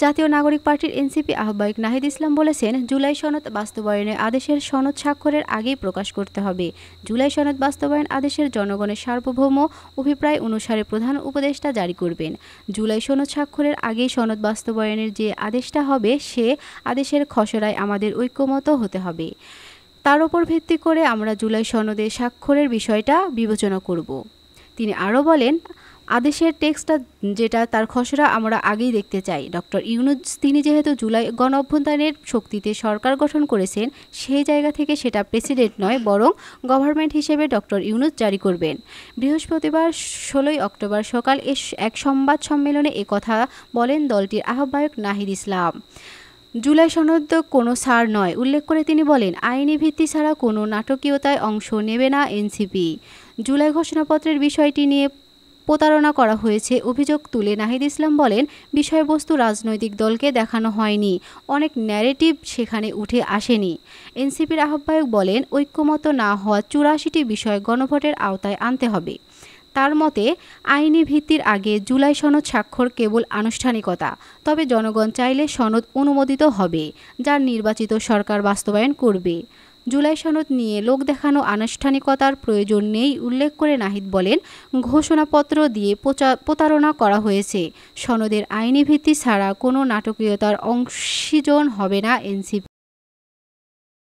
জাতীয় নাগরিক পার্টির এনসিপি আহ্বায়ক নাহিদ ইসলাম বলেছেন, জুলাই সনদ বাস্তবায়নের আদেশের সনদ স্বাক্ষরের আগেই প্রকাশ করতে হবে। জুলাই সনদ বাস্তবায়ন আদেশের জনগণের সার্বভৌম অভিপ্রায় অনুসারে প্রধান উপদেষ্টা জারি করবেন। জুলাই সনদ স্বাক্ষরের আগেই সনদ বাস্তবায়নের যে আদেশটা হবে, সে আদেশের খসড়ায় আমাদের ঐক্যমত হতে হবে। তার উপর ভিত্তি করে আমরা জুলাই সনদে স্বাক্ষরের বিষয়টা বিবেচনা করব। তিনি আরও বলেন, আদেশের টেক্সটটা যেটা তার খসড়া আমরা আগেই দেখতে চাই। ডক্টর ইউনূস তিনি যেহেতু জুলাই গণ অভ্যুত্থানের শক্তিতে সরকার গঠন করেছেন, সেই জায়গা থেকে সেটা প্রেসিডেন্ট নয়, বরং গভর্নমেন্ট হিসেবে ডক্টর ইউনূস জারি করবেন। বৃহস্পতিবার ১৬ অক্টোবর সকাল এক সংবাদ সম্মেলনে একথা বলেন দলটির আহ্বায়ক নাহিদ ইসলাম। জুলাই সনদ কোনো ছাড় নয় উল্লেখ করে তিনি বলেন, আইনি ভিত্তি ছাড়া কোনো নাটকীয়তায় অংশ নেবে না এনসিপি। জুলাই ঘোষণাপত্রের বিষয়টি নিয়ে প্রতারণা করা হয়েছে অভিযোগ তুলে নাহিদ ইসলাম বলেন, বিষয়বস্তু রাজনৈতিক দলকে দেখানো হয়নি, অনেক ন্যারেটিভ সেখানে উঠে আসেনি। এনসিপির আহ্বায়ক বলেন, ঐক্যমত না হওয়া ৮৪টি বিষয় গণভোটের আওতায় আনতে হবে। তার মতে, আইনি ভিত্তির আগে জুলাই সনদ স্বাক্ষর কেবল আনুষ্ঠানিকতা, তবে জনগণ চাইলে সনদ অনুমোদিত হবে, যার নির্বাচিত সরকার বাস্তবায়ন করবে। জুলাই সনদ নিয়ে লোক দেখানো আনুষ্ঠানিকতার প্রয়োজন নেই উল্লেখ করে নাহিদ বলেন, ঘোষণাপত্র দিয়ে প্রতারণা করা হয়েছে। সনদের আইনি ভিত্তি ছাড়া কোনো নাটকীয়তার অংশীজন হবে না এনসিপি।